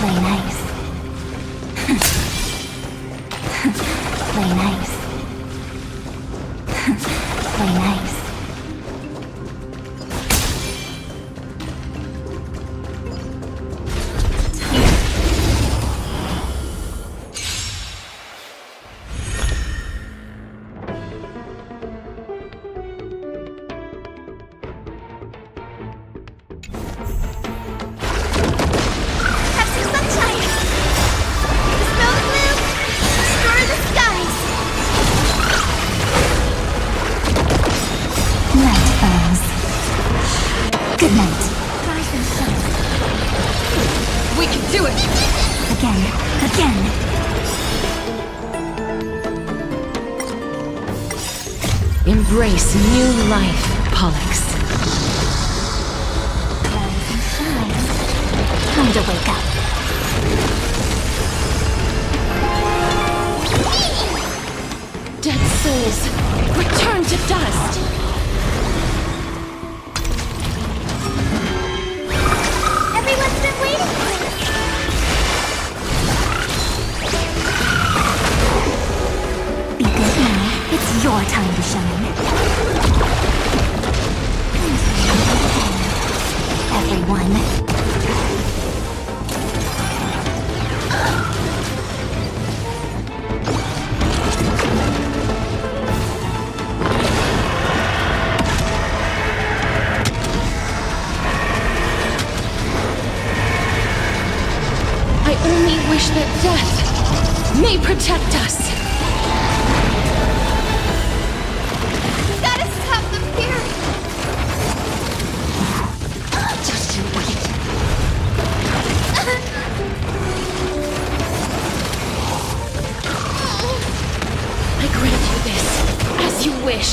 Play nice. Play nice. Play nice. Good night. Rise and shine. We can do it! Again. Embrace new life, Pollux. Rise and shine. Time to wake up. Dead souls, return to dust! Everyone's been waiting for it. Be good now. It's your time to shine. Everyone. I only wish that death may protect us. Gotta stop them here. Just you wait. I grant you this, as you wish.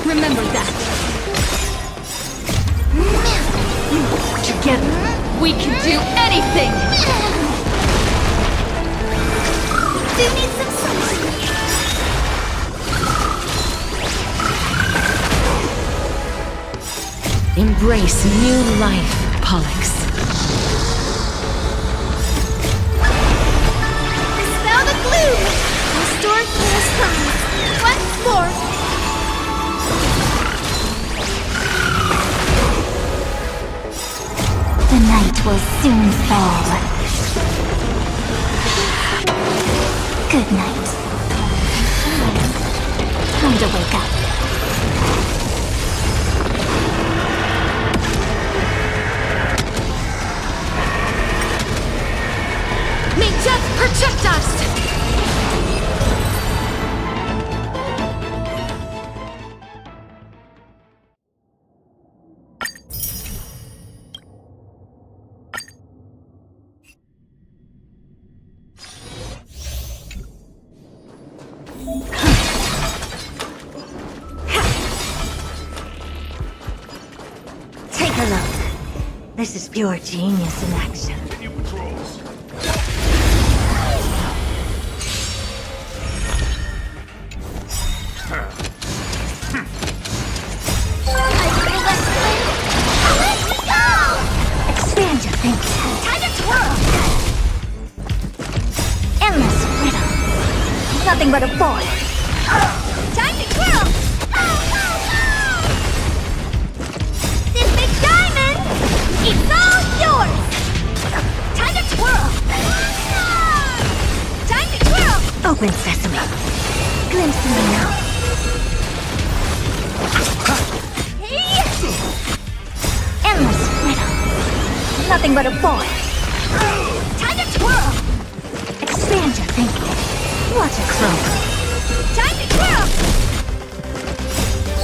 Remember that. Together, we can do anything! Do need some sunshine. Embrace new life, Pollux. Dispel the gloom. Restore Kira's promise. Once more. The night will soon fall. Good night. Time to wake up. May death protect us! Take a look. This is pure genius in action. New patrols. Expand your thinking. Time to twirl. Endless riddle. Nothing but a boy. Time to twirl. This big diamond, it's all yours. Time to twirl. Time to twirl. Open sesame. Glimpse me now. Endless riddle. Nothing but a boy. Time to twirl. Expand your thinking. Watch it grow. Time to twirl.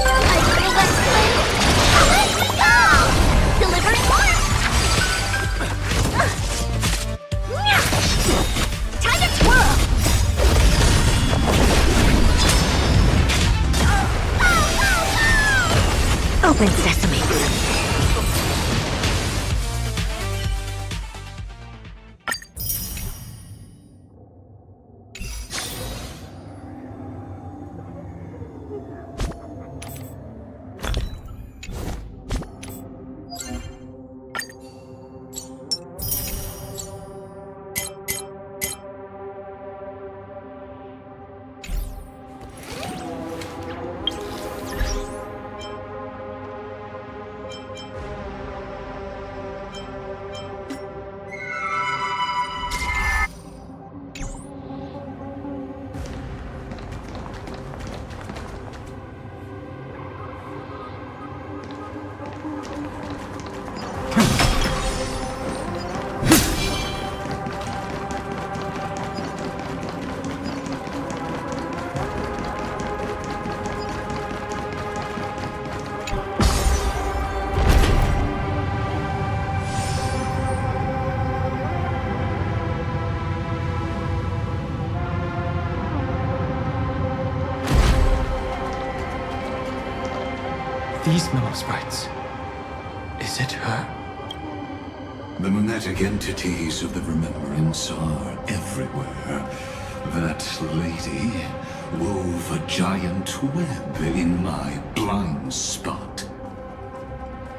I feel that flame. Let's go. Delivering order. Time to twirl. Open sesame. these memo sprites? Is it her? The mimetic entities of the remembrance are everywhere. That lady wove a giant web in my blind spot.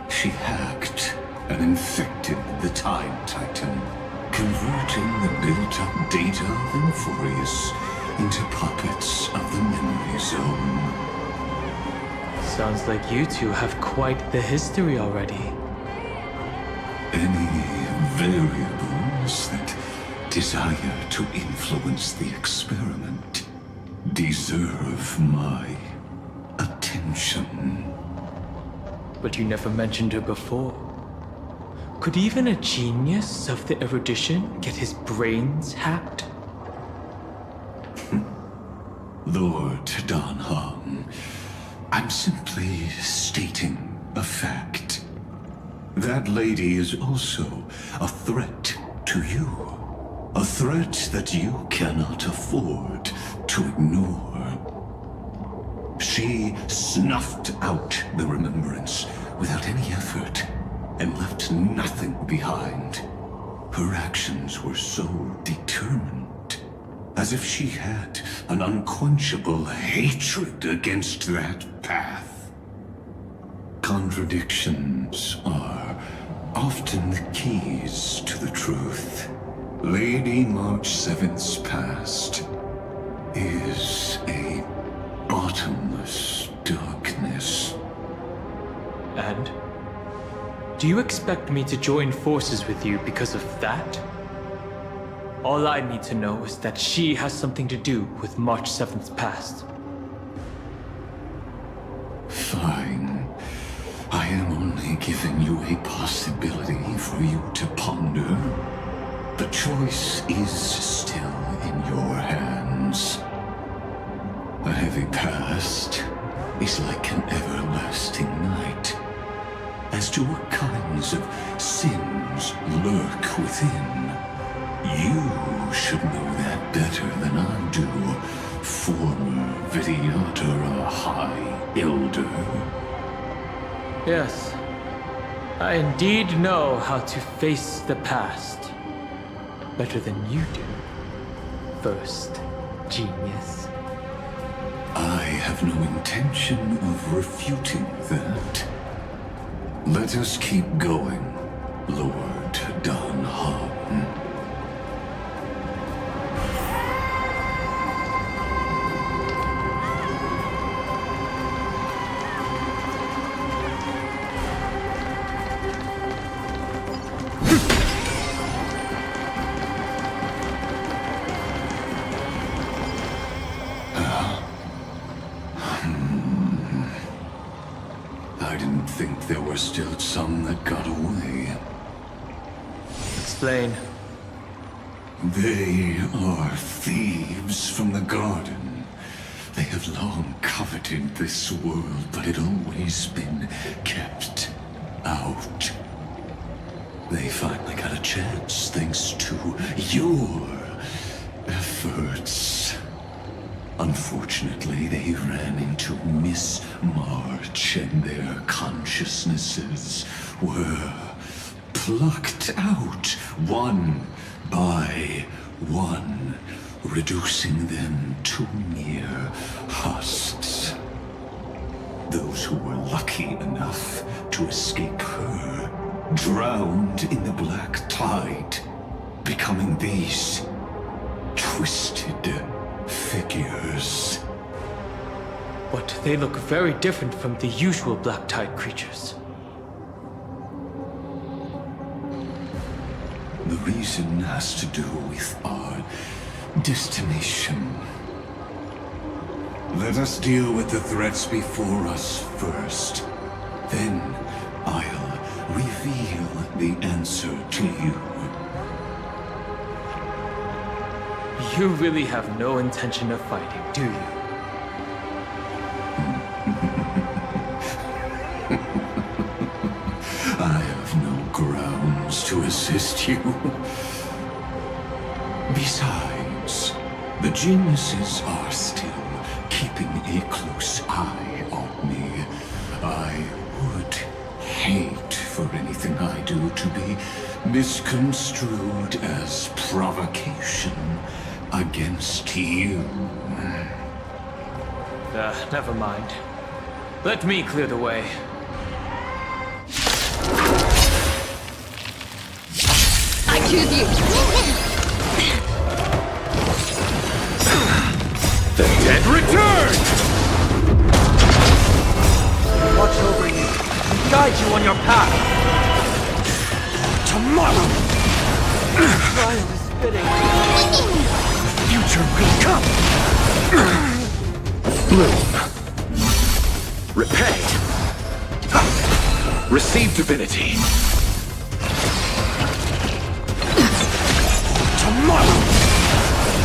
She hacked and infected the Time Titan, converting the built-up data of amphoreus into puppets of the memory zone. Sounds like you two have quite the history already. Any variables that desire to influence the experiment deserve my attention. But you never mentioned her before. Could even a genius of the erudition get his brains hacked? Lord Dan Hong, I'm simply stating a fact. That lady is also a threat to you. A threat that you cannot afford to ignore. She snuffed out the remembrance without any effort and left nothing behind. Her actions were so determined, as if she had an unquenchable hatred against that path. Contradictions are often the keys to the truth. Lady March 7th's past is a bottomless darkness. And? Do you expect me to join forces with you because of that? All I need to know is that she has something to do with March 7th's past. Fine. I am only giving you a possibility for you to ponder. The choice is still in your hands. A heavy past is like an everlasting night. As to what kinds of sins lurk within, you should know that better than I do, former Vidyadhara High Elder. Yes, I indeed know how to face the past. Better than you do, first genius. I have no intention of refuting that. Let us keep going, Lord Dan Hong. I didn't think there were still some that got away. Explain. They are thieves from the garden. They have long coveted this world, but it always been kept out. They finally got a chance thanks to your efforts. Unfortunately, they ran into Miss March and their consciousnesses were plucked out one by one, reducing them to mere husks. Those who were lucky enough to escape her drowned in the black tide, becoming these twisted figures. But they look very different from the usual Black Tide creatures. The reason has to do with our destination. Let us deal with the threats before us first. Then I'll reveal the answer to you. You really have no intention of fighting, do you? I have no grounds to assist you. Besides, the geniuses are still keeping a close eye on me. I hate for anything I do to be misconstrued as provocation against you. Never mind. Let me clear the way. I choose you! The dead return! Watch over you and guide you on your path. Tomorrow, the trial is fitting. Future will come. Bloom. Repay. Receive divinity. Tomorrow,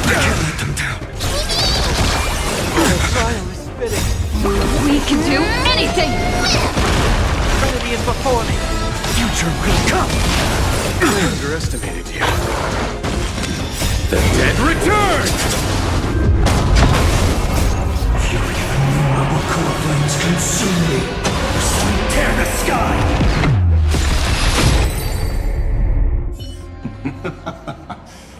I can't let them down. The trial is fitting. We can do anything! Trinity is before me. Future will come. I underestimated you. The dead return! Fury of innumerable cold flames consume me. Tear the sky.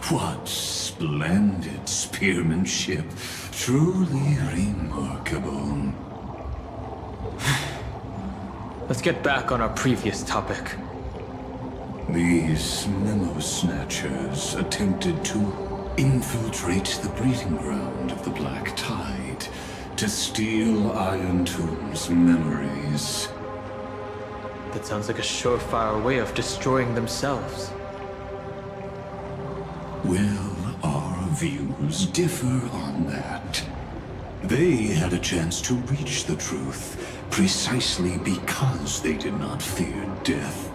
What splendid spearmanship. Truly remarkable. Let's get back on our previous topic. These memo snatchers attempted to infiltrate the breeding ground of the Black Tide to steal Iron Tomb's memories. That sounds like a surefire way of destroying themselves. Well, our views differ on that. They had a chance to reach the truth precisely because they did not fear death.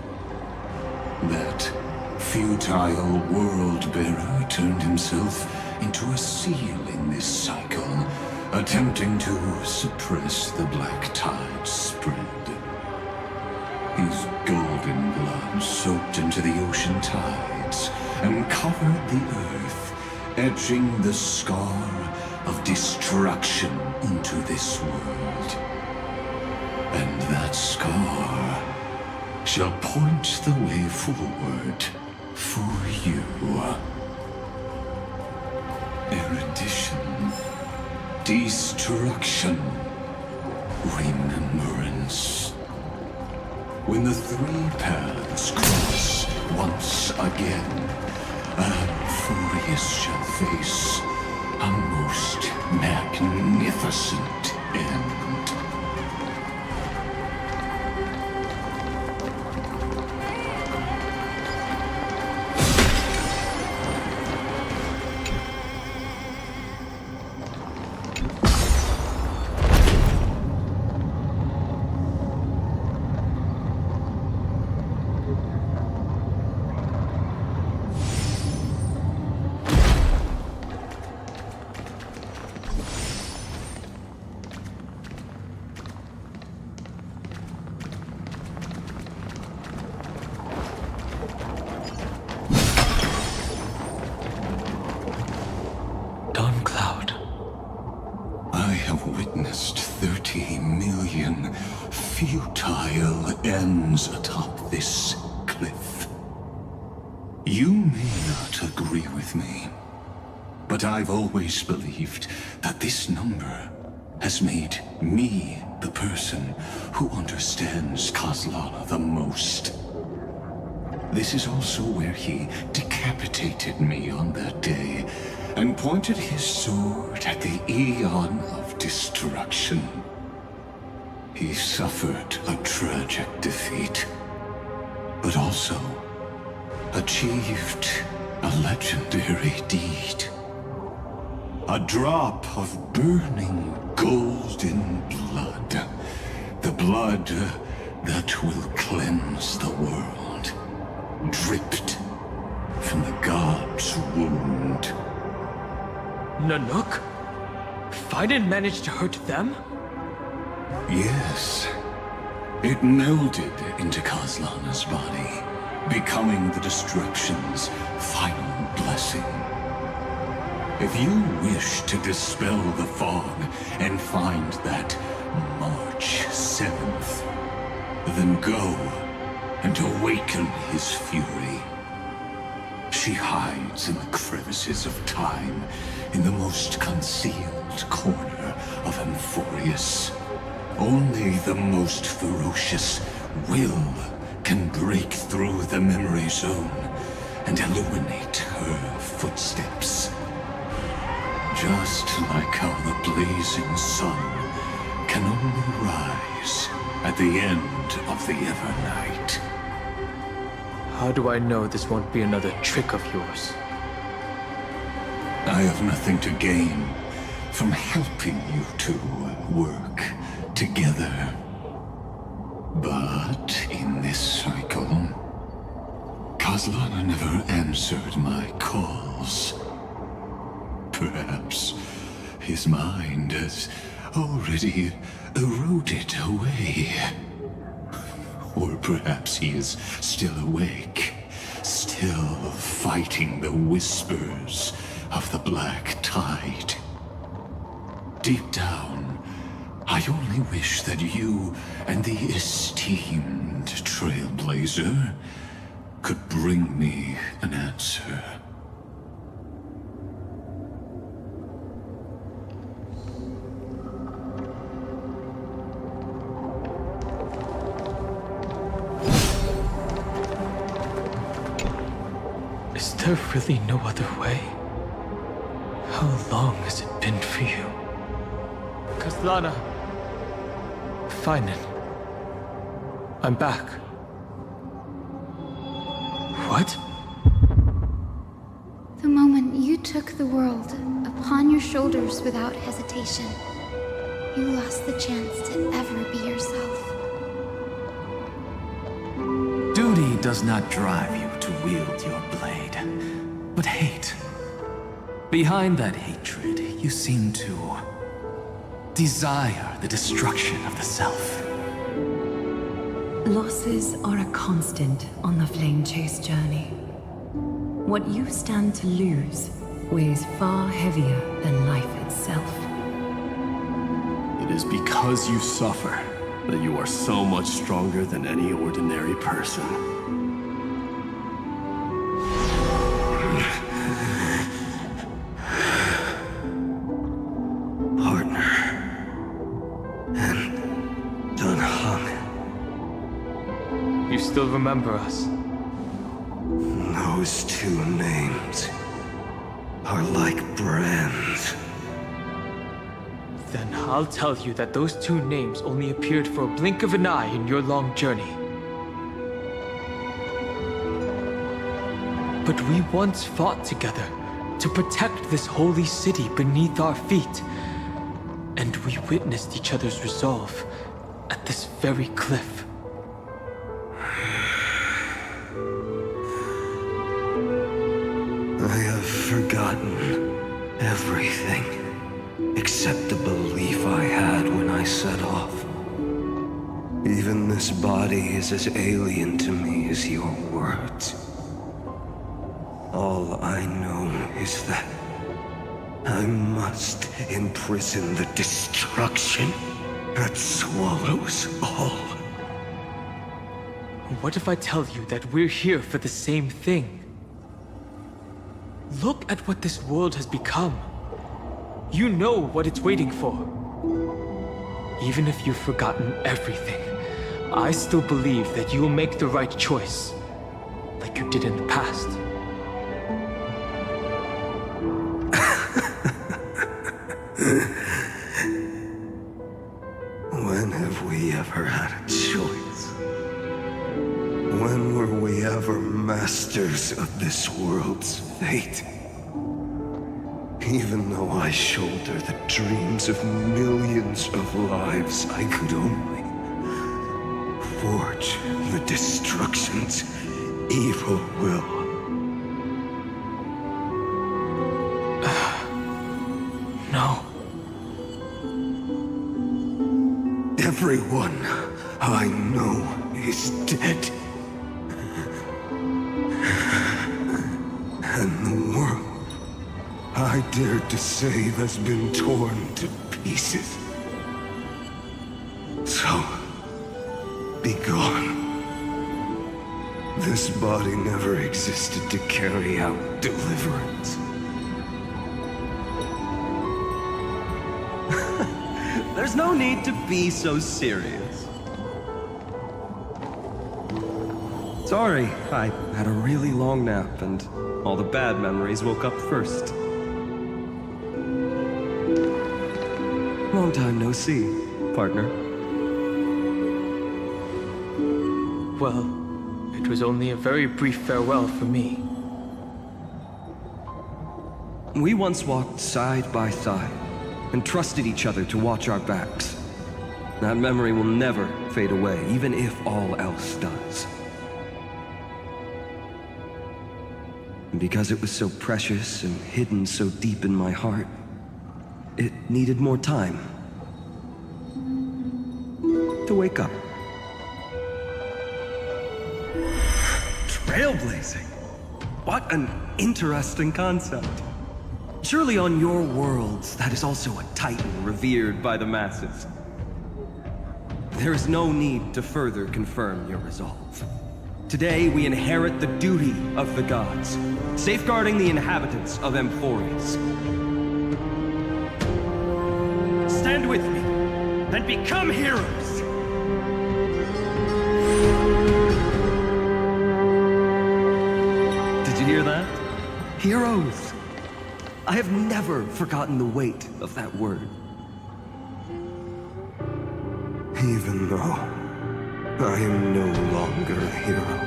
That futile world-bearer turned himself into a seal in this cycle, attempting to suppress the Black Tide spread. His golden blood soaked into the ocean tides and covered the earth, etching the scar of destruction into this world. And that scar shall point the way forward for you. Erudition, destruction, remembrance. When the three paths cross once again, amphoreus shall face a most magnificent end. Witnessed 30 million futile ends atop this cliff. You may not agree with me, but I've always believed that this number has made me the person who understands Kozlana the most. This is also where he decapitated me on that day and pointed his sword at the Eon of Destruction. He suffered a tragic defeat, but also achieved a legendary deed. A drop of burning golden blood. The blood that will cleanse the world. Dripped from the god's wound. Nanook? Fiden managed to hurt them? Yes. It melded into Kozlana's body, becoming the Destruction's final blessing. If you wish to dispel the fog and find that March 7th, Then go and awaken his fury. She hides in the crevices of time, in the most concealed corner of amphoreus. Only the most ferocious will can break through the memory zone and illuminate her footsteps. Just like how the blazing sun can only rise at the end of the Evernight. How do I know this won't be another trick of yours? I have nothing to gain from helping you two work together. But in this cycle, Kazlana never answered my calls. Perhaps his mind has already eroded away. Or perhaps he is still awake, still fighting the whispers of the black tide. Deep down, I only wish that you and the esteemed Trailblazer could bring me an answer. Is there really no other way? How long has it been for you? Kazlana. Fine then. I'm back. What? The moment you took the world upon your shoulders without hesitation, you lost the chance to ever be yourself. Duty does not drive you to wield your blade, but hate. Behind that hatred, you seem to desire the destruction of the self. Losses are a constant on the flame chase journey. What you stand to lose weighs far heavier than life itself. It is because you suffer that you are so much stronger than any ordinary person. Partner. And Dunhung. You still remember us? Those two names are like brands. Then I'll tell you that those two names only appeared for a blink of an eye in your long journey. But we once fought together to protect this holy city beneath our feet. And we witnessed each other's resolve at this very cliff. I have forgotten everything except the belief I had when I set off. Even this body is as alien to me as your words. All I know is that I must imprison the destruction that swallows all. What if I tell you that we're here for the same thing? Look at what this world has become. You know what it's waiting for. Even if you've forgotten everything, I still believe that you'll make the right choice, like you did in the past. When have we ever had a choice? When were we ever masters of this world's fate? Even though I shoulder the dreams of millions of lives, I could only forge the destruction's evil will. No. Everyone I know is dead. And the world I dared to save has been torn to pieces. So, be gone. This body never existed to carry out deliverance. There's no need to be so serious. Sorry, I had a really long nap and all the bad memories woke up first. Long time no see, partner. Well, it was only a very brief farewell for me. We once walked side by side and trusted each other to watch our backs. That memory will never fade away, even if all else does. And because it was so precious and hidden so deep in my heart, it needed more time to wake up. Trailblazing? What an interesting concept. Surely on your worlds, that is also a titan revered by the masses. There is no need to further confirm your resolve. Today, we inherit the duty of the gods, safeguarding the inhabitants of Amphoreus. Stand with me, and become heroes! Did you hear that? Heroes! I have never forgotten the weight of that word. Even though I am no longer a hero,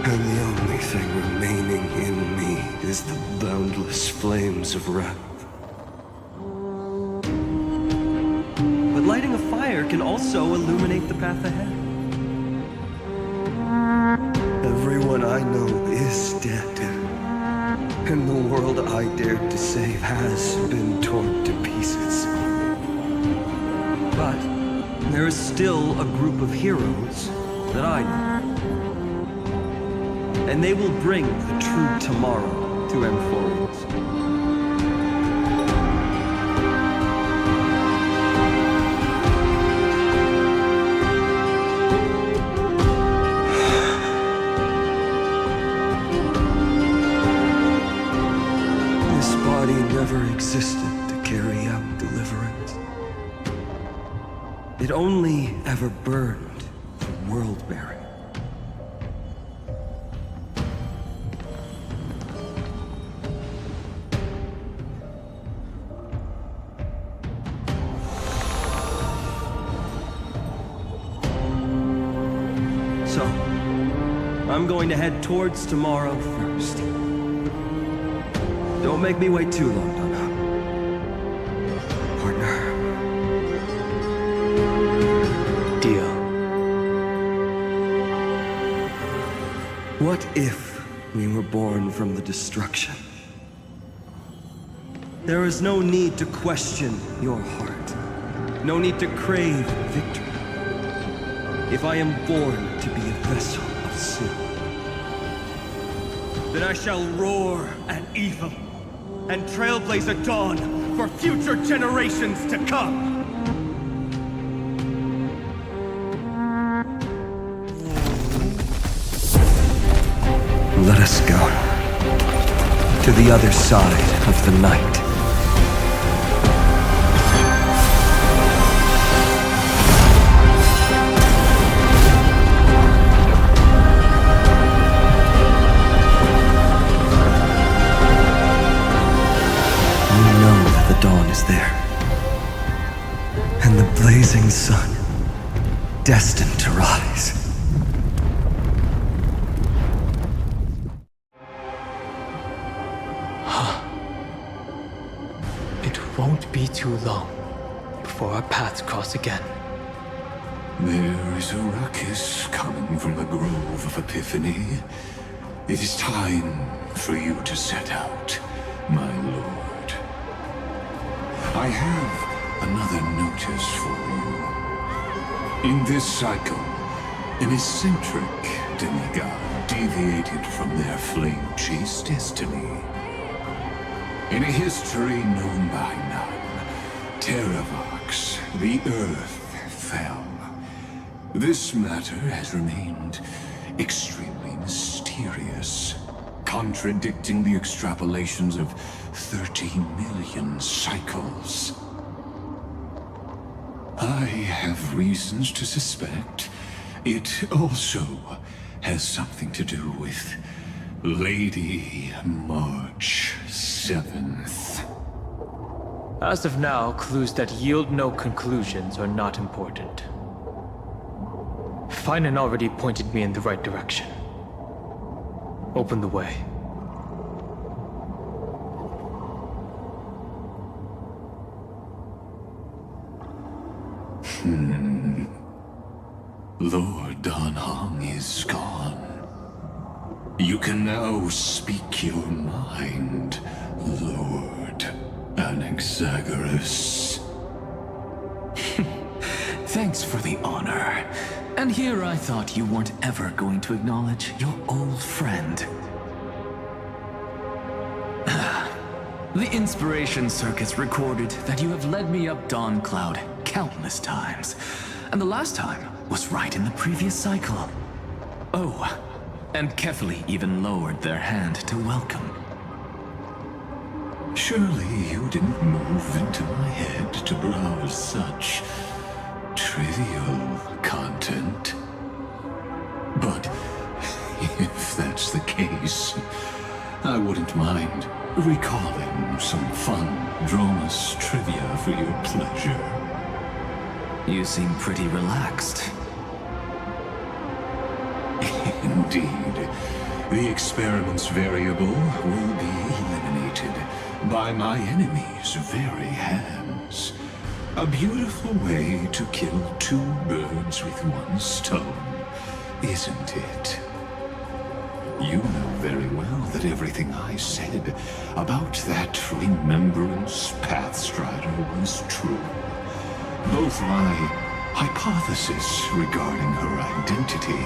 and the only thing remaining in me is the boundless flames of wrath. But lighting a fire can also illuminate the path ahead. Everyone I know is dead, and the world I dared to save has been torn to pieces. But there is still a group of heroes that I know. And they will bring the true tomorrow to Amphoreus. This body never existed to carry out deliverance. It only ever burned for world-bearing. So, I'm going to head towards tomorrow first. Don't make me wait too long, Donna. Partner. Deal. What if we were born from the destruction? There is no need to question your heart. No need to crave victory. If I am born to be a vessel of sin, then I shall roar at evil and trailblaze a dawn for future generations to come. Let us go to the other side of the night. We know that the dawn is there, and the blazing sun destined to rise. It won't be too long before our paths cross again. There is a ruckus coming from the Grove of Epiphany. It is time for you to set out, my lord. I have another notice for you. In this cycle, an eccentric demigod deviated from their flame-chased destiny. In a history known by none, Terravox, the earth, fell. This matter has remained extremely mysterious, contradicting the extrapolations of 30 million cycles. I have reasons to suspect it also has something to do with Lady March 7th. As of now, clues that yield no conclusions are not important. Finan already pointed me in the right direction. Open the way. Lord Dan Heng is gone. You can now speak your mind, Lord Anaxagoras. Thanks for the honor. And here I thought you weren't ever going to acknowledge your old friend. The Inspiration Circuits recorded that you have led me up Dawn Cloud countless times. And the last time was right in the previous cycle. Oh, and Kefali even lowered their hand to welcome. Surely you didn't move into my head to browse such trivial content. But if that's the case, I wouldn't mind recalling some fun Dromus trivia for your pleasure. You seem pretty relaxed. Indeed. The experiment's variable will be eliminated by my enemy's very hands. A beautiful way to kill two birds with one stone, isn't it? You know very well that everything I said about that Remembrance Pathstrider was true. Both my hypothesis regarding her identity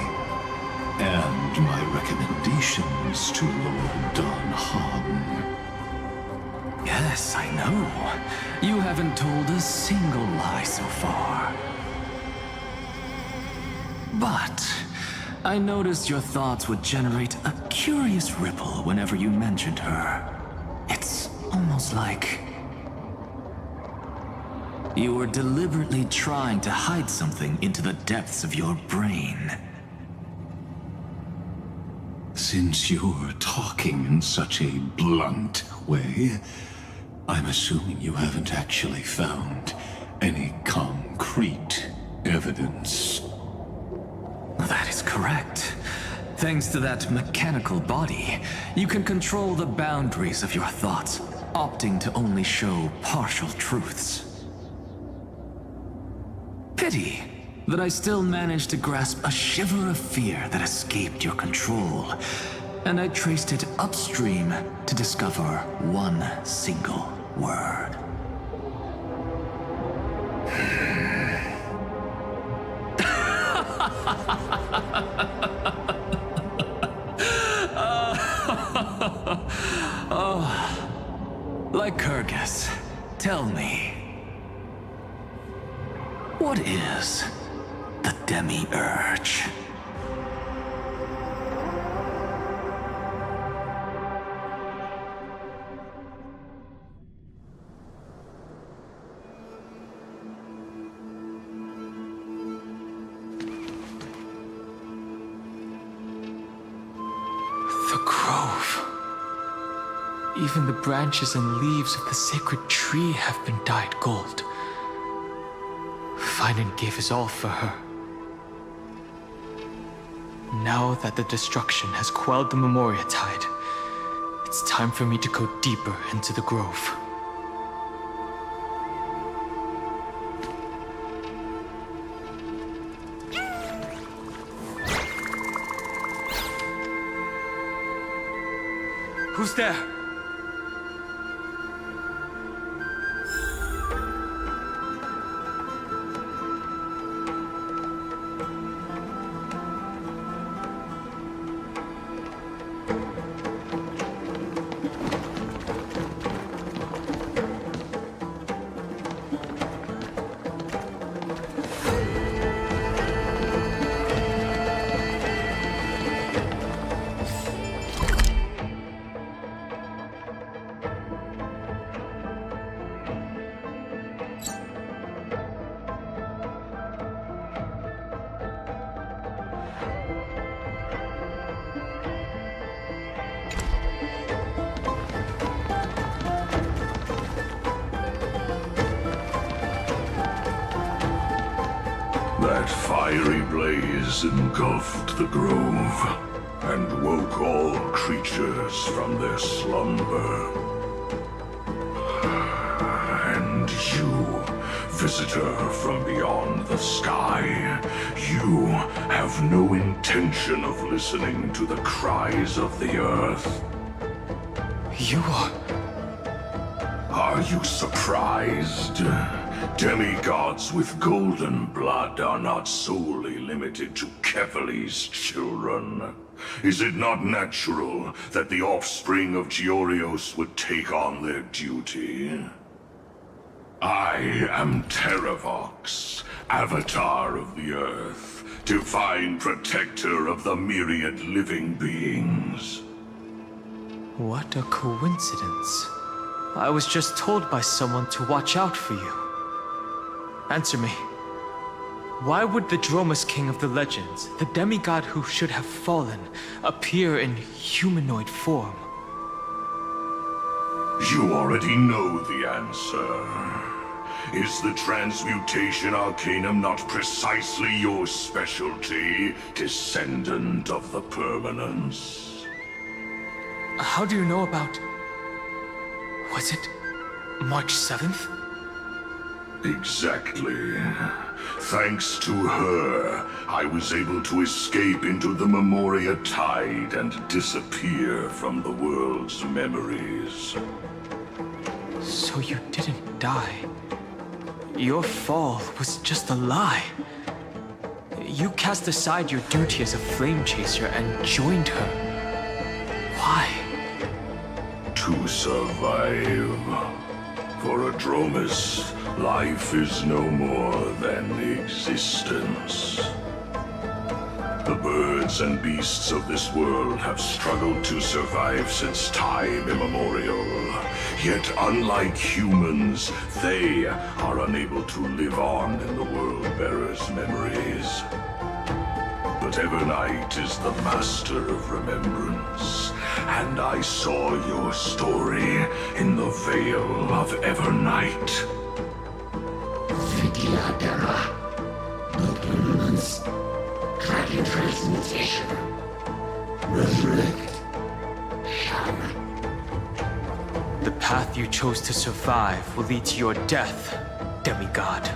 and my recommendations to Lord Dan Heng. Yes, I know. You haven't told a single lie so far. But I noticed your thoughts would generate a curious ripple whenever you mentioned her. It's almost like you were deliberately trying to hide something into the depths of your brain. Since you're talking in such a blunt way, I'm assuming you haven't actually found any concrete evidence. That is correct. Thanks to that mechanical body, you can control the boundaries of your thoughts, opting to only show partial truths. Pity that I still managed to grasp a shiver of fear that escaped your control, and I traced it upstream to discover one single word. Like Kyrgyz, tell me, what is the Demi-Urge? The grove. Even the branches and leaves of the sacred tree have been dyed gold. Finan gave his all for her. Now that the destruction has quelled the Memoria Tide, it's time for me to go deeper into the grove. Who's there? That fiery blaze engulfed the grove and woke all creatures from their slumber. And you, visitor from beyond the sky, you have no intention of listening to the cries of the earth. You are... Are you surprised? Demigods with golden blood are not solely limited to Kefali's children. Is it not natural that the offspring of Georios would take on their duty? I am Terravox, Avatar of the Earth, divine protector of the myriad living beings. What a coincidence. I was just told by someone to watch out for you. Answer me. Why would the Dromus King of the Legends, the demigod who should have fallen, appear in humanoid form? You already know the answer. Is the transmutation arcanum not precisely your specialty, descendant of the permanence? How do you know about... Was it March 7th? Exactly. Thanks to her, I was able to escape into the Memoria Tide and disappear from the world's memories. So you didn't die. Your fall was just a lie. You cast aside your duty as a flame chaser and joined her. Why? To survive. For a Dromus, life is no more than existence. The birds and beasts of this world have struggled to survive since time immemorial. Yet unlike humans, they are unable to live on in the World-Bearer's memories. But Evernight is the master of remembrance, and I saw your story in the Veil of Evernight. No permanence. Dragon transmutation. Resurrect. Shaman. The path you chose to survive will lead to your death, demigod.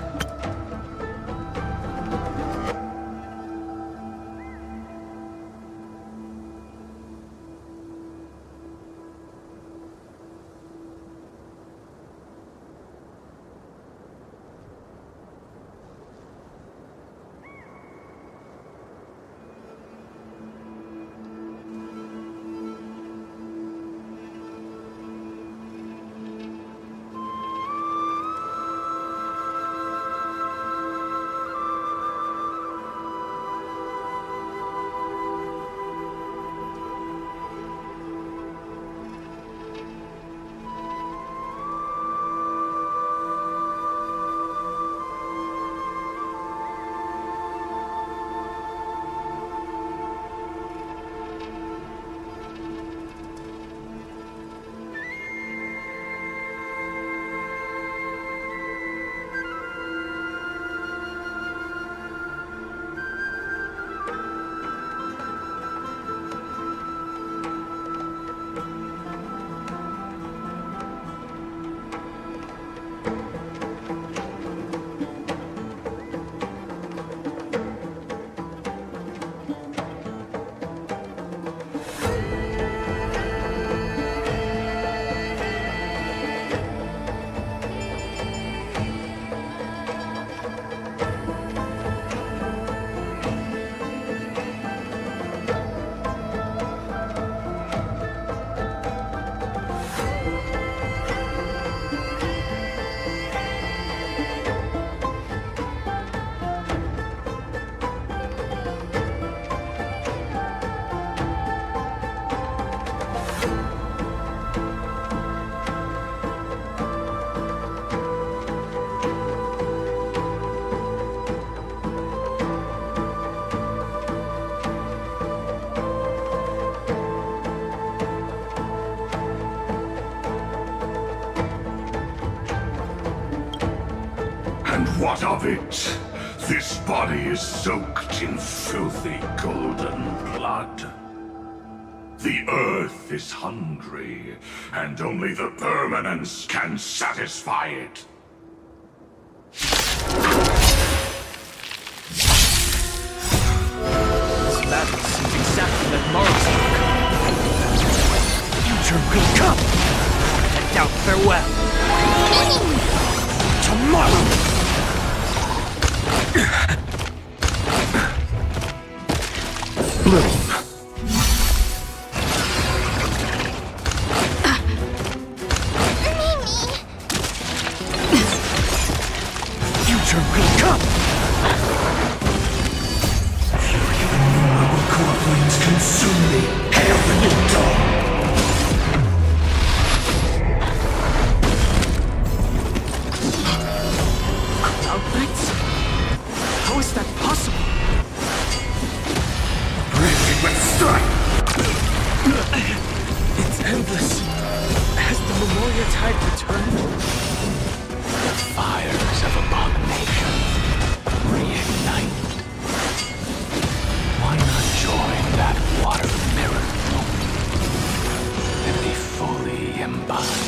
And what of it? This body is soaked in filthy golden blood. The earth is hungry, and only the permanence can satisfy it. This battle seems exactly like Morrow's work. Future will come! And now farewell! Tomorrow! Bloom. Future will come! Innumerable corpulence consume me. Hail the new dawn. Cloud Knights? How is that possible? Bravely but strike. It's endless. Has the Memoria Tide returned? The fires of abomination reignite. Why not join that water mirror and be fully embodied?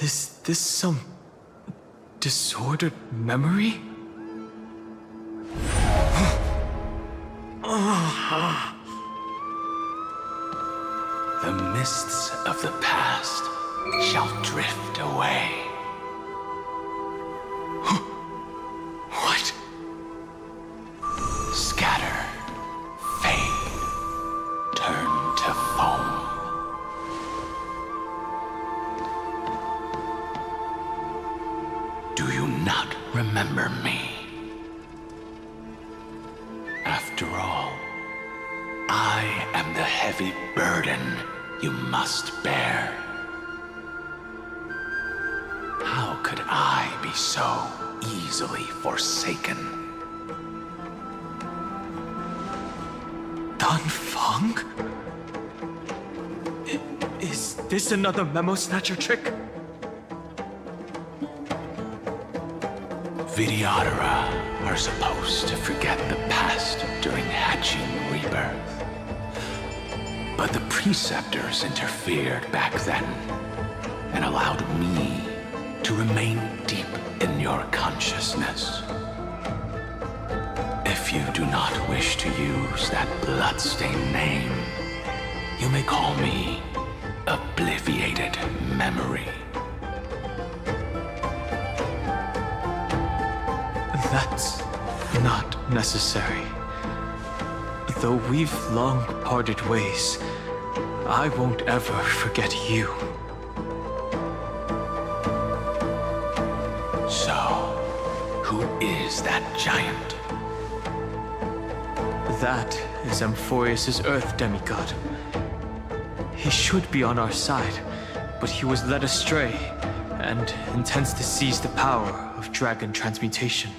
Is this some disordered memory? The mists of the past shall drift away. What? Scatter, fade, turn to foam. Do you not remember me? After all, I am the heavy burden you must bear. How could I be so easily forsaken? Dan Feng? Is this another Memo Snatcher trick? Vidyadhara are supposed to forget the past during hatching rebirth. But the preceptors interfered back then and allowed me to remain deep in your consciousness. If you do not wish to use that bloodstained name, you may call me Obliviated Memory. That's not necessary. Though we've long parted ways, I won't ever forget you. So, who is that giant? That is amphoreus' Earth demigod. He should be on our side, but he was led astray and intends to seize the power of dragon transmutation.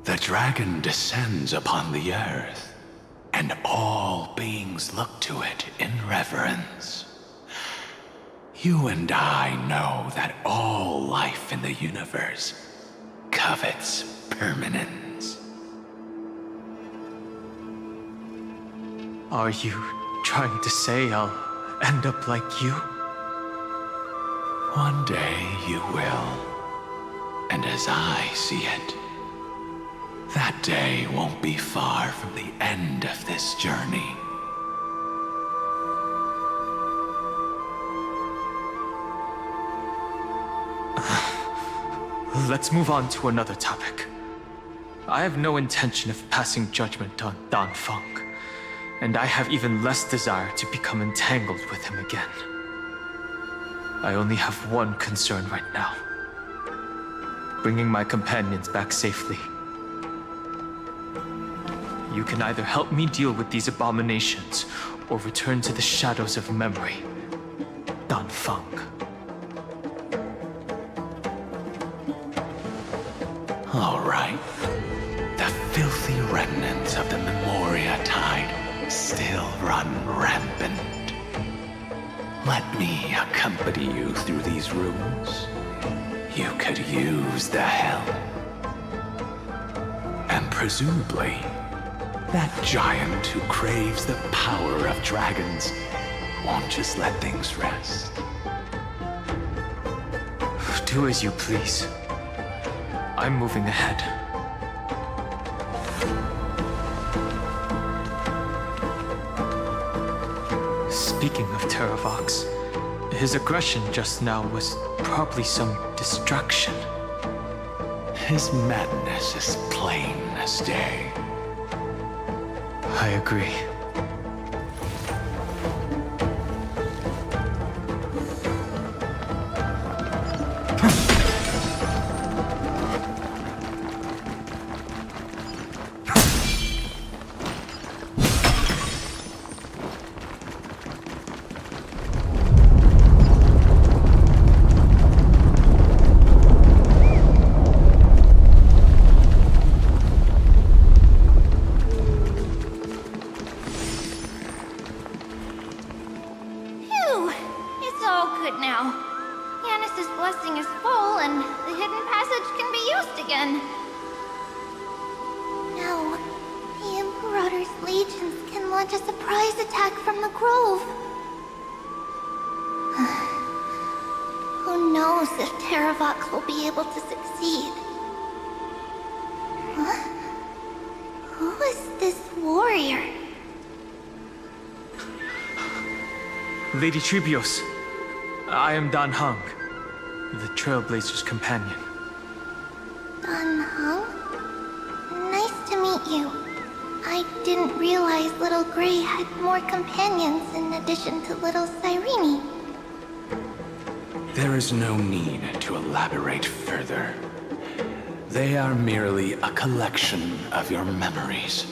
The dragon descends upon the earth, and all beings look to it in reverence. You and I know that all life in the universe covets permanence. Are you trying to say I'll end up like you? One day you will, and as I see it, that day won't be far from the end of this journey. Let's move on to another topic. I have no intention of passing judgment on Dan Feng, and I have even less desire to become entangled with him again. I only have one concern right now: bringing my companions back safely. You can either help me deal with these abominations, or return to the shadows of memory. Dan Feng. All right. The filthy remnants of the Memoria Tide still run rampant. Let me accompany you through these rooms. You could use the help. And presumably, that giant who craves the power of dragons won't just let things rest. Do as you please. I'm moving ahead. Speaking of Terravox, his aggression just now was probably some distraction. His madness is plain as day. I agree. Phew! It's all good now. Yanis's blessing is full, and the hidden passage can be used again. Now, the Imperator's legions can launch a surprise attack from the grove. Who knows if Terravox will be able to succeed? Huh? Who is this warrior? Lady Tribios, I am Dan Hung, the Trailblazer's companion. Dan Hung? Nice to meet you. I didn't realize Little Gray had more companions in addition to Little Cyrene. There is no need to elaborate further. They are merely a collection of your memories,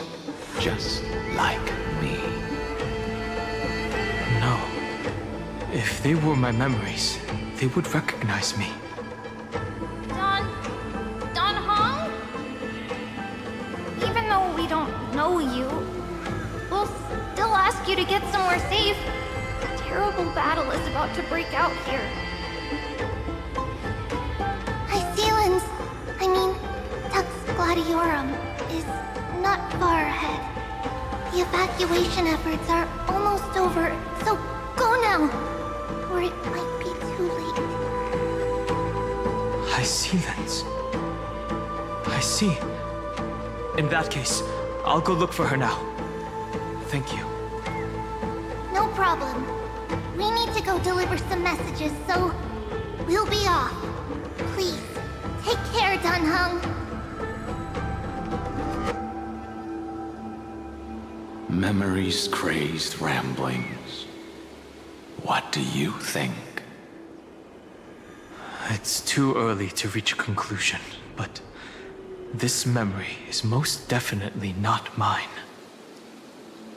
just like me. No. If they were my memories, they would recognize me. Don Hong? Even though we don't know you, we'll still ask you to get somewhere safe. A terrible battle is about to break out here. Hycelan's, Tux Gladiorum, is not far ahead. The evacuation efforts are almost over, so go now, or it might be too late. Hycelan's. I see. In that case, I'll go look for her now. Thank you. No problem. We need to go deliver some messages, so we'll be off. Please, take care, Dan Hung. Memories crazed ramblings. What do you think? It's too early to reach a conclusion, but this memory is most definitely not mine.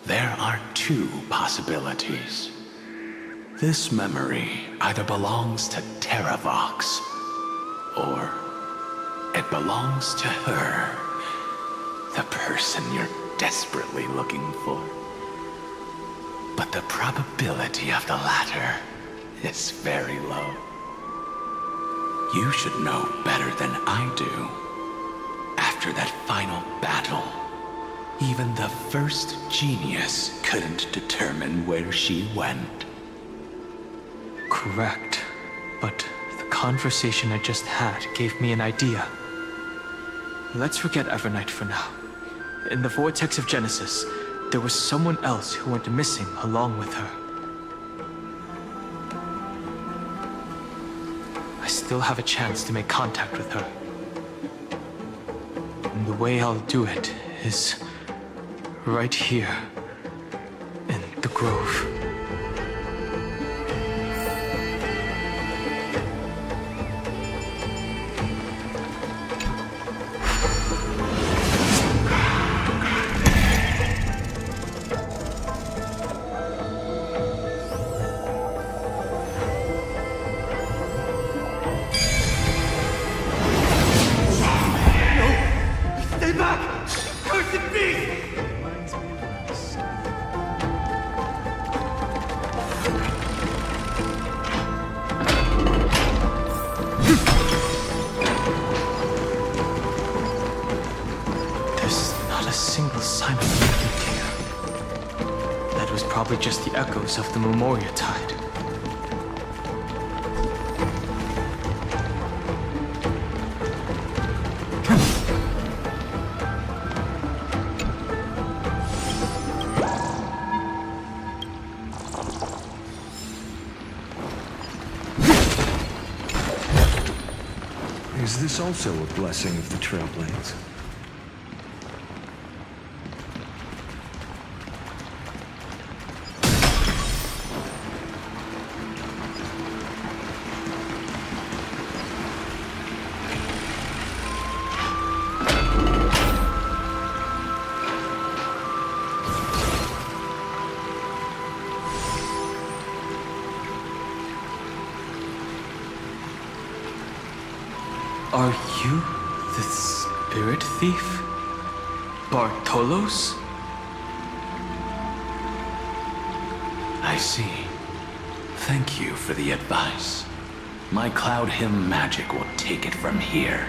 There are two possibilities. This memory either belongs to Terravox, or it belongs to her, the person you're desperately looking for. But the probability of the latter is very low. You should know better than I do. After that final battle, even the first genius couldn't determine where she went. Correct. But the conversation I just had gave me an idea. Let's forget Evernight for now. In the Vortex of Genesis, there was someone else who went missing along with her. I still have a chance to make contact with her. And the way I'll do it is right here in the grove. just the echoes of the Memoria Tide. Is this also a blessing of the Trailblades? Are you the spirit thief? Bartolos? I see. Thank you for the advice. My Cloud Hymn magic will take it from here.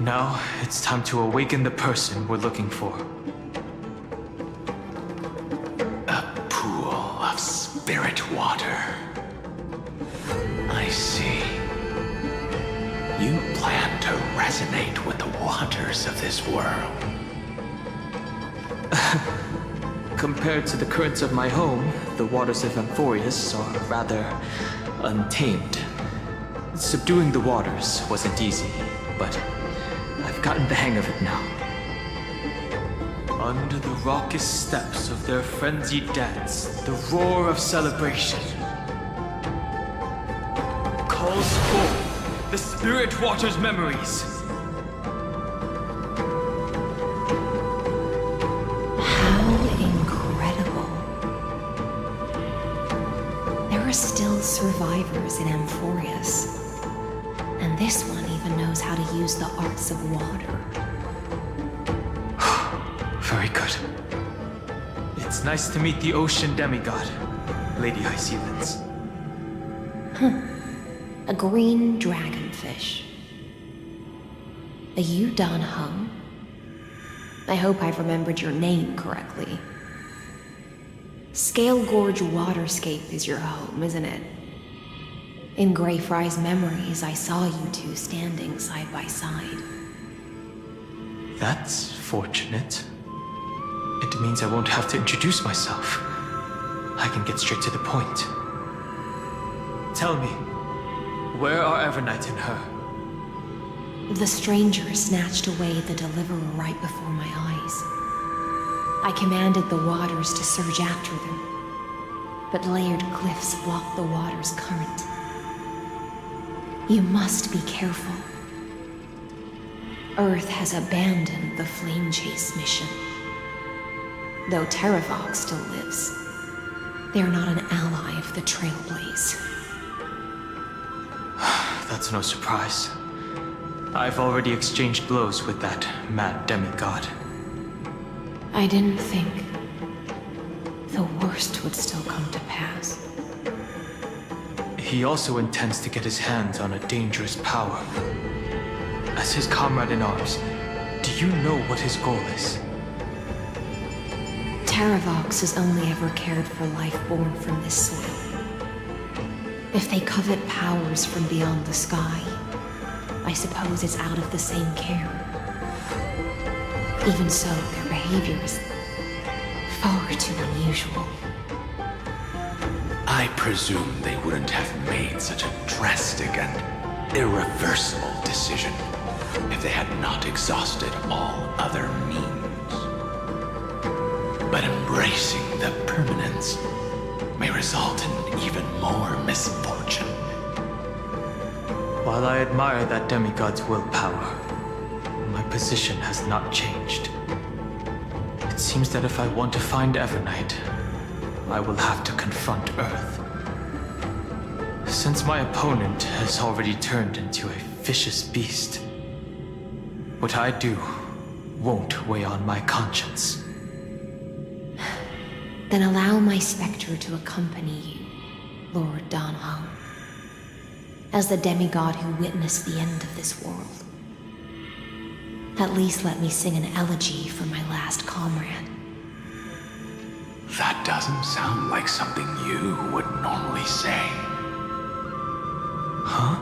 Now, it's time to awaken the person we're looking for. A pool of spirit water. I see. You plan to resonate with the waters of this world. Compared to the currents of my home, the waters of amphoreus are rather untamed. Subduing the waters wasn't easy, but I've gotten the hang of it now. Under the raucous steps of their frenzied dance, the roar of celebration calls forth the spirit water's memories. How incredible. There are still survivors in Amphoreus. And this one even knows how to use the arts of water. Very good. It's nice to meet the ocean demigod, Lady AshValen. A green dragonfish. Are you Dan Heng? I hope I've remembered your name correctly. Scale Gorge Waterscape is your home, isn't it? In Greyfry's memories, I saw you two standing side by side. That's fortunate. It means I won't have to introduce myself. I can get straight to the point. Tell me, where are Evernight and her? The stranger snatched away the deliverer right before my eyes. I commanded the waters to surge after them, but layered cliffs blocked the water's current. You must be careful. Earth has abandoned the Flame Chase mission. Though Terravox still lives, they are not an ally of the Trailblaze. That's no surprise. I've already exchanged blows with that mad demigod. I didn't think the worst would still come to pass. He also intends to get his hands on a dangerous power. As his comrade in arms, do you know what his goal is? Terravox has only ever cared for life born from this soil. If they covet powers from beyond the sky, I suppose it's out of the same care. Even so, their behavior is far too unusual. I presume they wouldn't have made such a drastic and irreversible decision if they had not exhausted all other means. But embracing the permanence may result in even more misfortune. While I admire that demigod's willpower, my position has not changed. It seems that if I want to find Evernight, I will have to confront Earth. Since my opponent has already turned into a vicious beast, what I do won't weigh on my conscience. Then allow my specter to accompany you, Lord Dan Heng, as the demigod who witnessed the end of this world. At least let me sing an elegy for my last comrade. That doesn't sound like something you would normally say. Huh?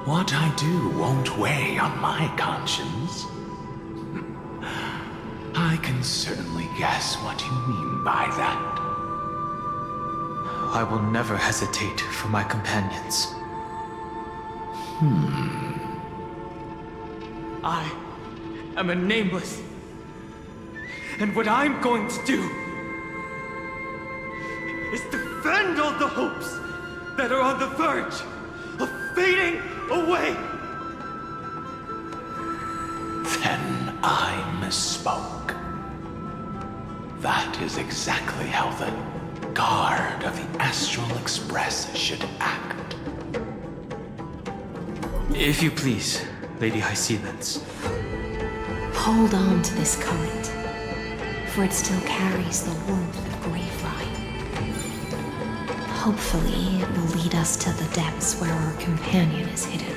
What I do won't weigh on my conscience. I can certainly guess what you mean by that. I will never hesitate for my companions. I am a nameless. And what I'm going to do is defend all the hopes that are on the verge of fading away. Then I misspoke. That is exactly how the guard of the Astral Express should act. If you please, Lady AshValen. Hold on to this current, for it still carries the warmth of Greyfry. Hopefully, it will lead us to the depths where our companion is hidden.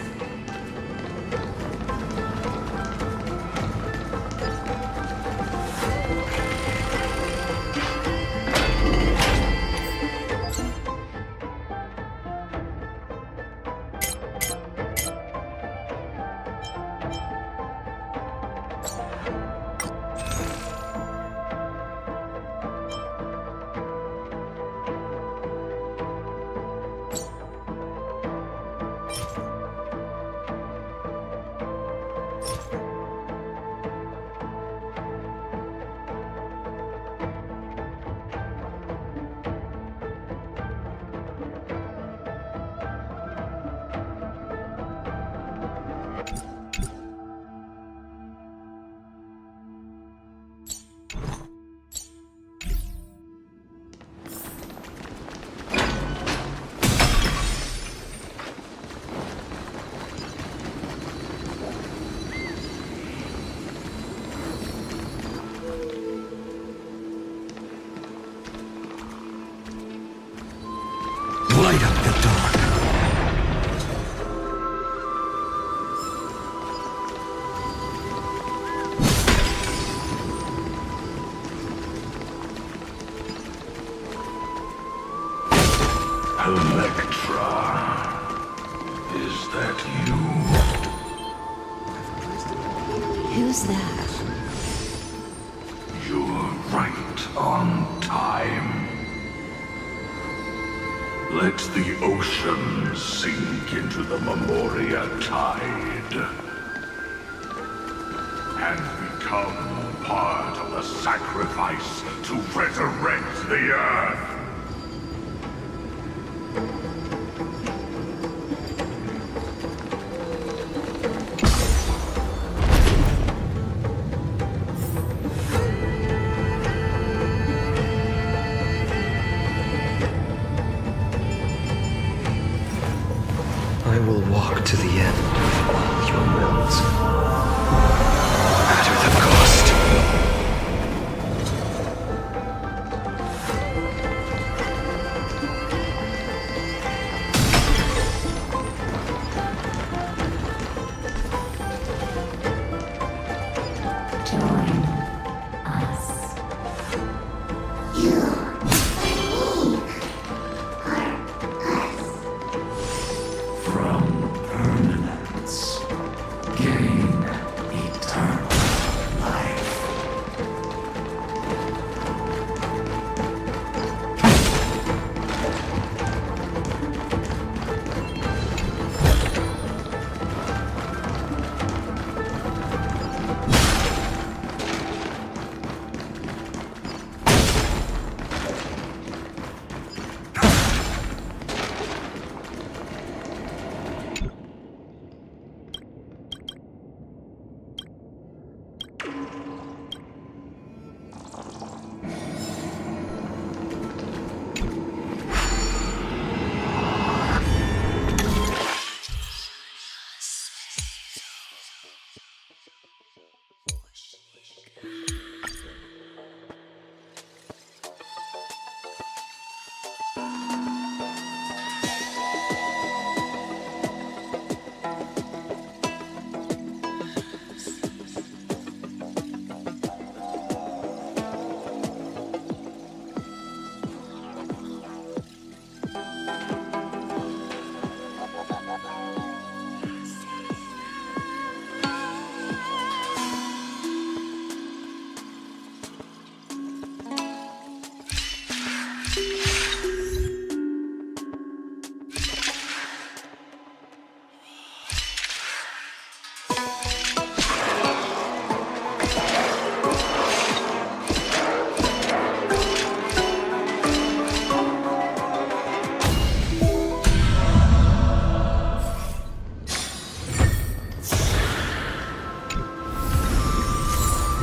Who's that? You're right on time. Let the ocean sink into the Memoria tide and become part of the sacrifice to resurrect the Earth. I will walk to the end of all your wills, no matter the cost. Join us. You and me are us. From permanence, gain eternal life.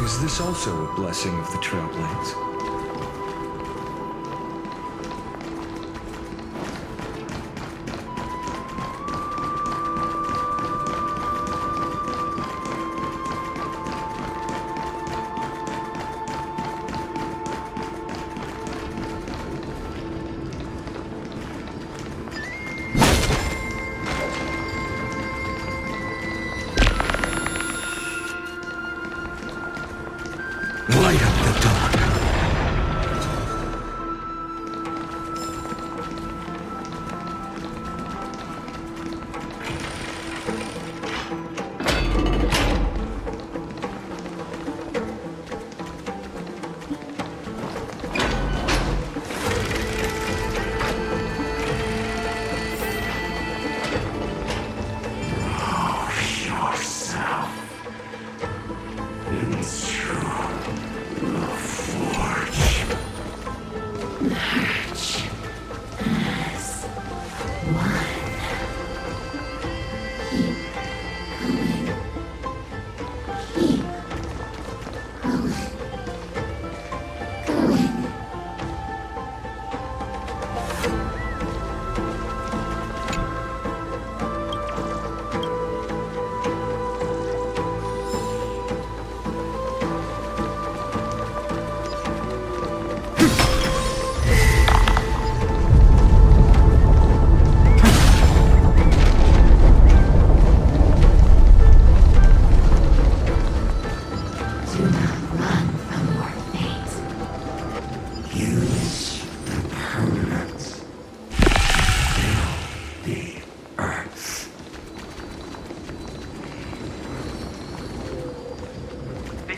Is this also a blessing of the Trailblades? Light up the dawn.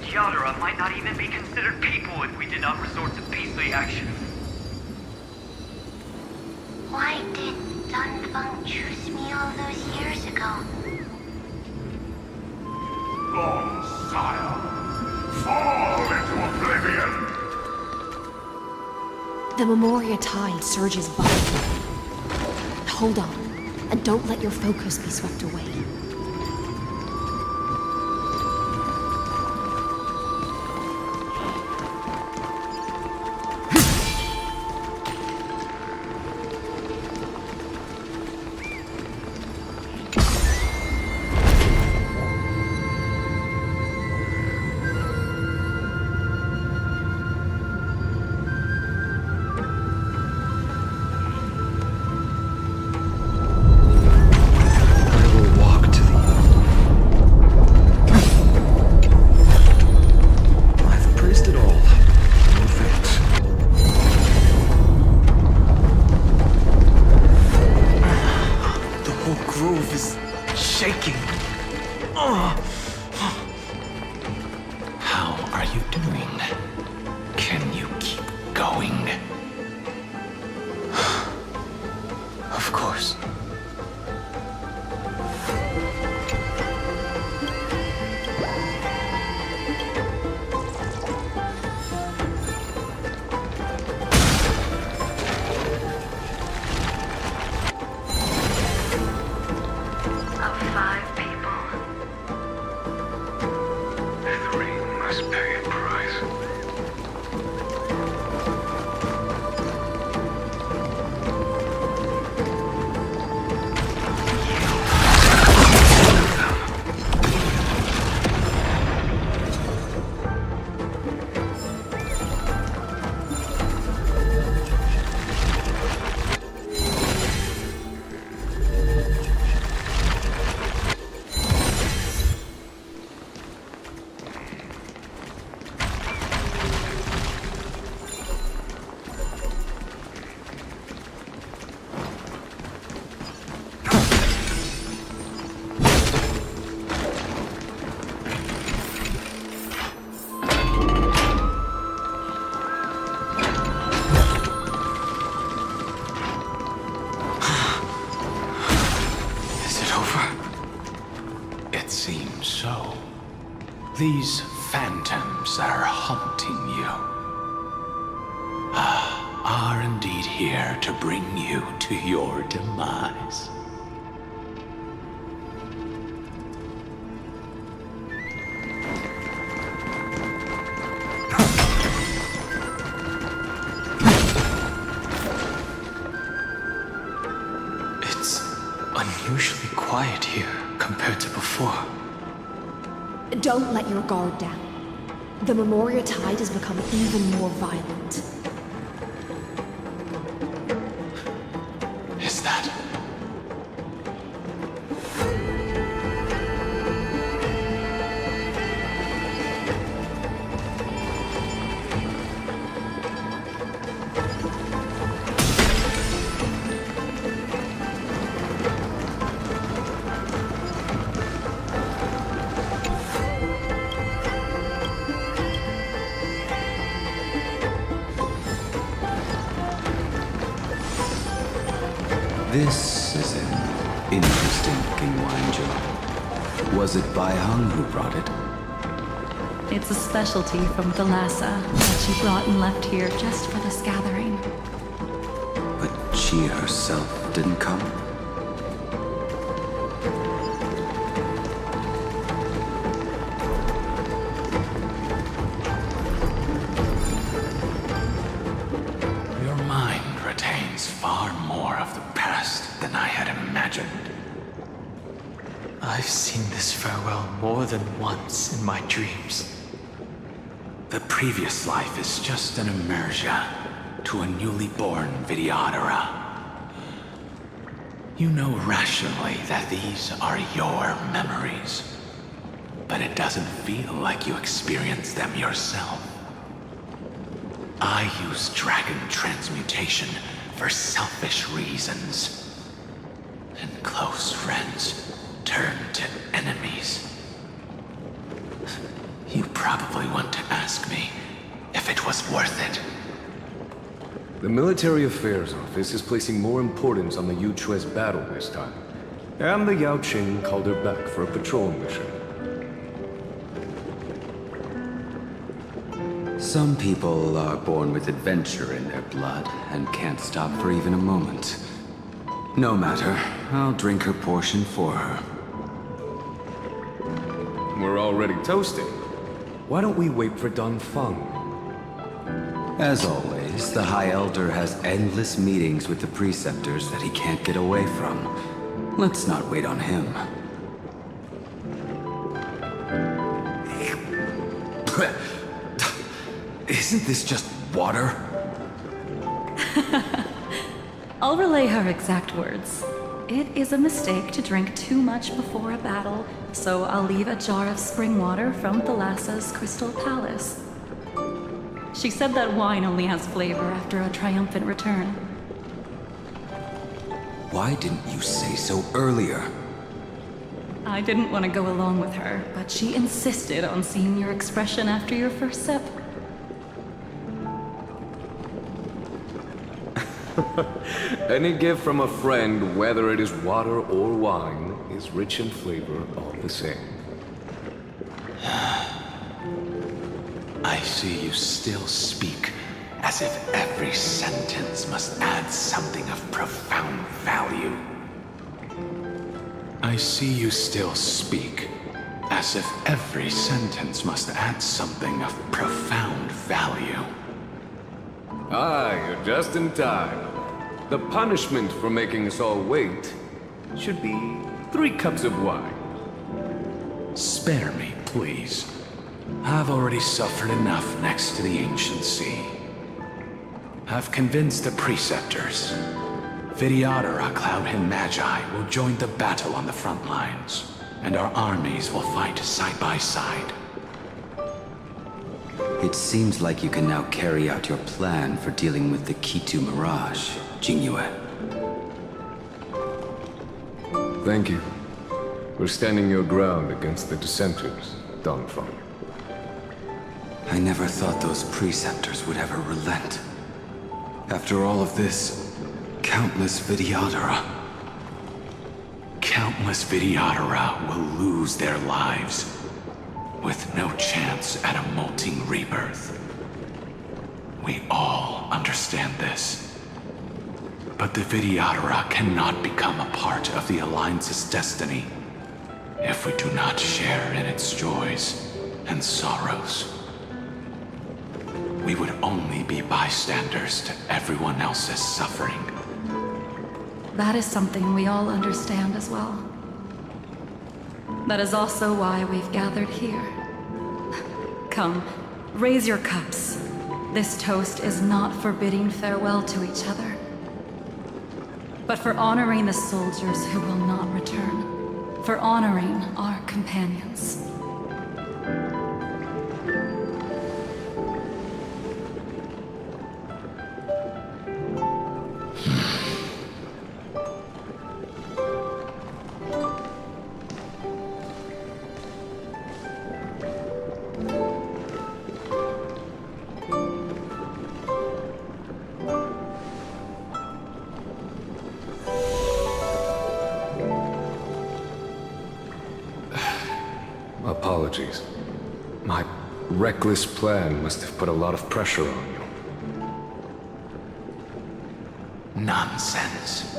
Yadara might not even be considered people if we did not resort to beastly action. Why did Dunfeng choose me all those years ago? Long sire, fall into oblivion! The Memoria tide surges violently. Hold on, and don't let your focus be swept away. These phantoms that are haunting you are indeed here to bring you to your demise. It's unusually quiet here compared to before. Don't let your guard down. The Memoria tide has become even more violent. Is that... This is an interesting looking wine jar. Was it Baihang who brought it? It's a specialty from Thalassa that she brought and left here just for this gathering. But she herself didn't come? Your mind retains far more of the past than I had imagined. I've seen this farewell more than once in my dreams. The previous life is just an immersion to a newly born Vidyadhara. You know rationally that these are your memories, but it doesn't feel like you experienced them yourself. I use dragon transmutation for selfish reasons, and close friends turn to enemies. You probably want to ask me if it was worth it. The Military Affairs Office is placing more importance on the Yuchue's battle this time. And the Yao Qing called her back for a patrol mission. Some people are born with adventure in their blood and can't stop for even a moment. No matter, I'll drink her portion for her. We're already toasting. Why don't we wait for Don Feng? As always, the High Elder has endless meetings with the Preceptors that he can't get away from. Let's not wait on him. Isn't this just water? I'll relay her exact words. It is a mistake to drink too much before a battle, so I'll leave a jar of spring water from Thalassa's Crystal Palace. She said that wine only has flavor after a triumphant return. Why didn't you say so earlier? I didn't want to go along with her, but she insisted on seeing your expression after your first sip. Any gift from a friend, whether it is water or wine, is rich in flavor all the same. I see you still speak as if every sentence must add something of profound value. I see you still speak as if every sentence must add something of profound value. Ah, you're just in time. The punishment for making us all wait should be 3 cups of wine. Spare me, please. I've already suffered enough next to the ancient sea. I've convinced the Preceptors. Vidyadhara, Cloud and Magi will join the battle on the front lines, and our armies will fight side by side. It seems like you can now carry out your plan for dealing with the Kitu Mirage, Jingyue. Thank you for standing your ground against the dissenters, Dongfeng. I never thought those Preceptors would ever relent. After all of this, countless Vidyadhara. Countless Vidyadhara will lose their lives, with no chance at a molting rebirth. We all understand this. But the Vidyadhara cannot become a part of the Alliance's destiny if we do not share in its joys and sorrows. We would only be bystanders to everyone else's suffering. That is something we all understand as well. That is also why we've gathered here. Come, raise your cups. This toast is not for bidding farewell to each other, but for honoring the soldiers who will not return, for honoring our companions. Apologies. My reckless plan must have put a lot of pressure on you. Nonsense.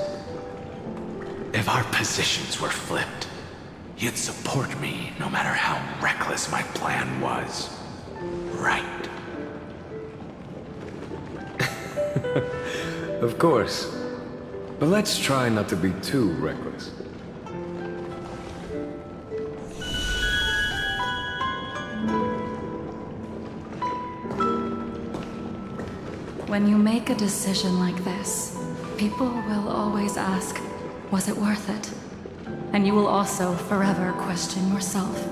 If our positions were flipped, you'd support me no matter how reckless my plan was. Right? Of course. But let's try not to be too reckless. When you make a decision like this, people will always ask, was it worth it? And you will also forever question yourself.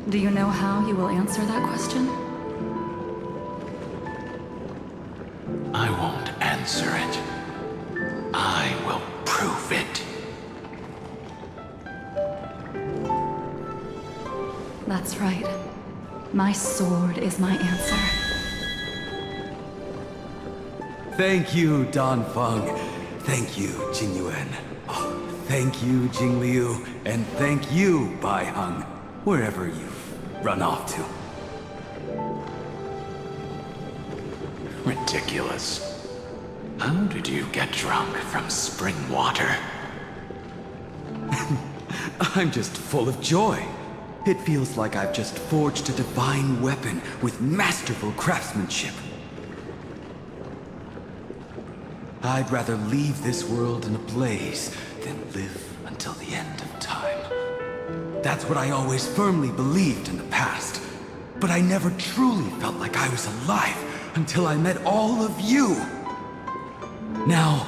Do you know how you will answer that question? I won't answer it. I will prove it. That's right. My sword is my answer. Thank you, Danfeng. Thank you, Jingyuan. Oh, thank you, Jingliu. And thank you, Baiheng, wherever you've run off to. Ridiculous. How did you get drunk from spring water? I'm just full of joy. It feels like I've just forged a divine weapon with masterful craftsmanship. I'd rather leave this world in a blaze than live until the end of time. That's what I always firmly believed in the past. But I never truly felt like I was alive until I met all of you. Now,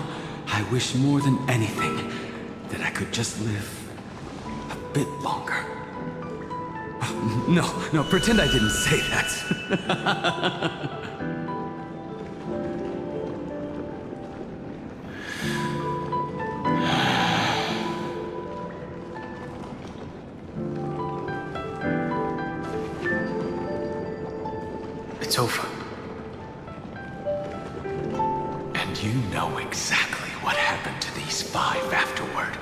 I wish more than anything that I could just live a bit longer. No, pretend I didn't say that. It's over. And you know exactly what happened to these 5 afterward.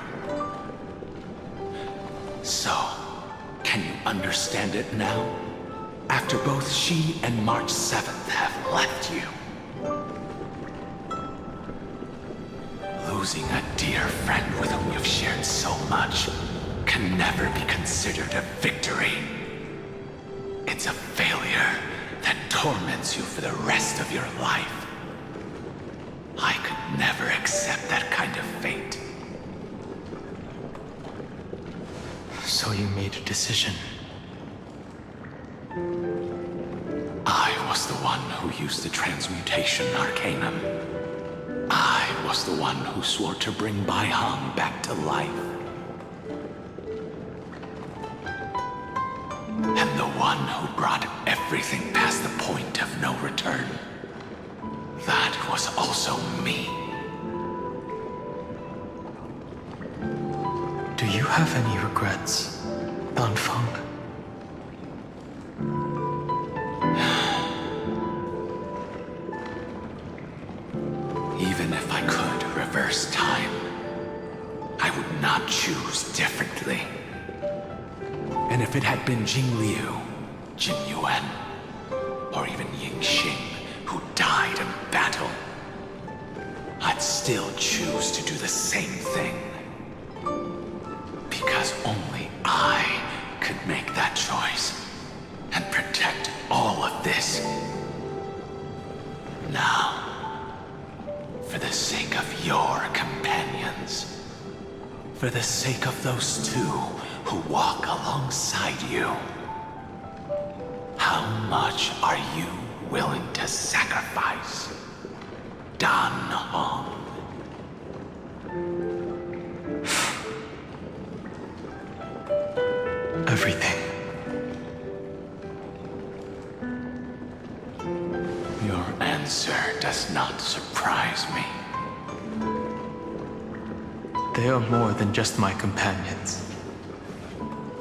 So, can you understand it now? After both she and March 7th have left you. Losing a dear friend with whom you've shared so much can never be considered a victory. It's a failure that torments you for the rest of your life. I could never accept that kind of fate. So you made a decision. I was the one who used the transmutation arcanum. I was the one who swore to bring Baiheng back to life. And the one who brought everything past the point of no return. That was also me. Do you have any regrets, Danfeng? Even if I could reverse time, I would not choose differently. And if it had been Jingliu, Jinyuan, or even Yingxing who died in battle, I'd still choose to do the same thing. Because only I could make that choice and protect all of this. Now, for the sake of your companions, for the sake of those 2 who walk alongside you, how much are you willing to sacrifice, Danhong? Everything. Your answer does not surprise me. They are more than just my companions.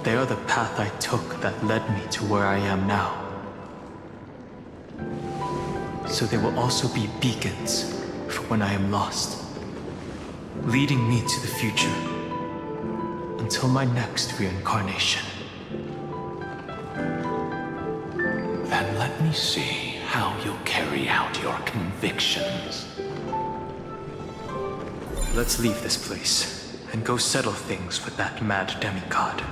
They are the path I took that led me to where I am now. So they will also be beacons for when I am lost, leading me to the future until my next reincarnation. Then let me see how you'll carry out your convictions. Let's leave this place and go settle things with that mad demigod.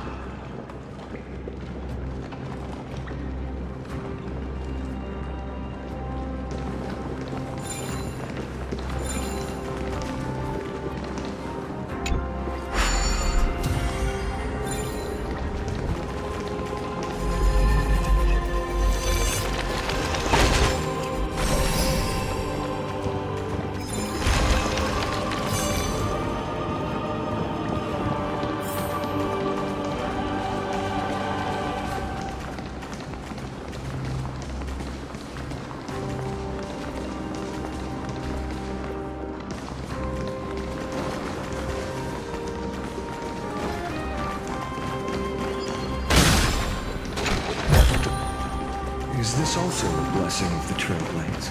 Is this also a blessing of the Trailblades?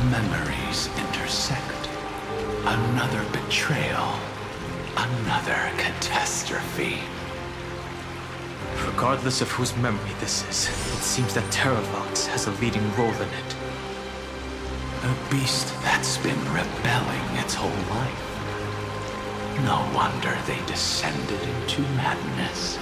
Memories intersect. Another betrayal. Another catastrophe. Regardless of whose memory this is, it seems that Terravox has a leading role in it. A beast that's been rebelling its whole life. No wonder they descended into madness.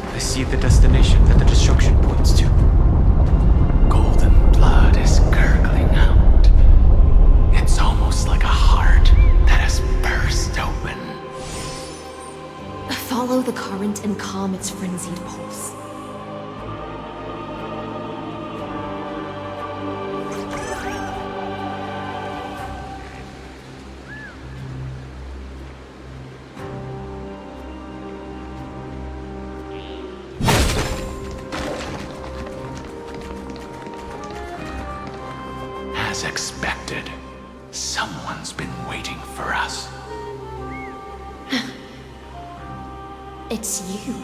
I see the destination that the destruction points to. Golden blood is gurgling out. It's almost like a heart that has burst open. Follow the current and calm its frenzied pulse. As expected, someone's been waiting for us. It's you.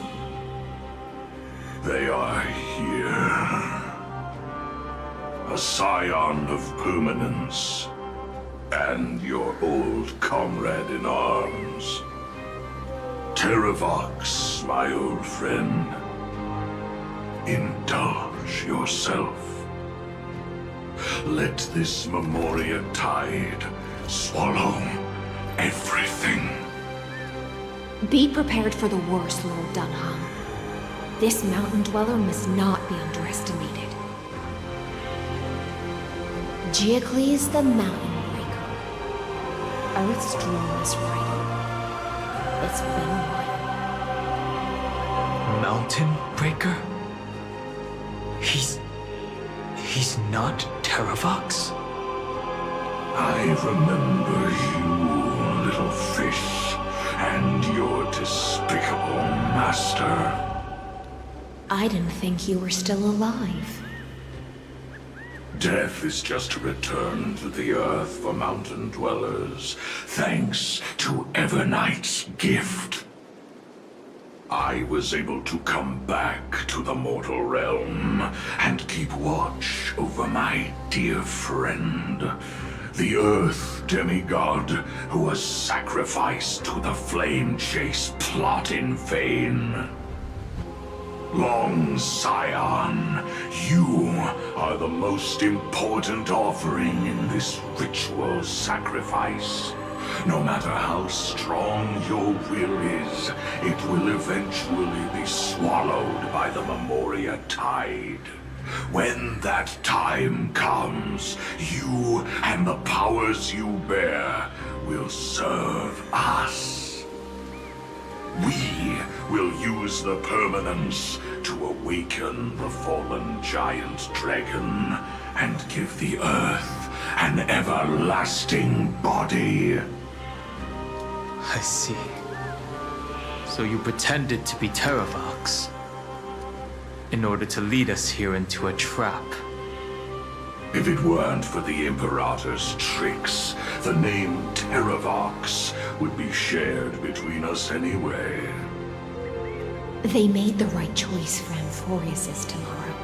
They are here. A scion of permanence, and your old comrade in arms. Terravox, my old friend. Indulge yourself. Let this Memoria tide swallow everything. Be prepared for the worst, Lord Dunham. This mountain dweller must not be underestimated. Geocles the Mountain Breaker. Earth's dream is right. It's been a while. Mountain Breaker? He's not Terravox? I remember you, little fish, and your despicable master. I didn't think you were still alive. Death is just a return to the earth for mountain dwellers, thanks to Evernight's gift. I was able to come back to the mortal realm and keep watch over my dear friend, the Earth demigod who was sacrificed to the flame chase plot in vain. Long Scion, you are the most important offering in this ritual sacrifice. No matter how strong your will is, it will eventually be swallowed by the Memoria tide. When that time comes, you and the powers you bear will serve us. We will use the permanence to awaken the fallen giant dragon and give the earth an everlasting body. I see. So you pretended to be Terravox in order to lead us here into a trap. If it weren't for the Imperator's tricks, the name Terravox would be shared between us anyway. They made the right choice for amphoreus' tomorrow.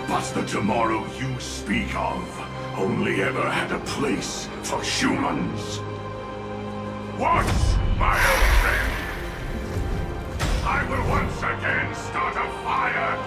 But the tomorrow you speak of only ever had a place for humans. Once, my old friend, I will once again start a fire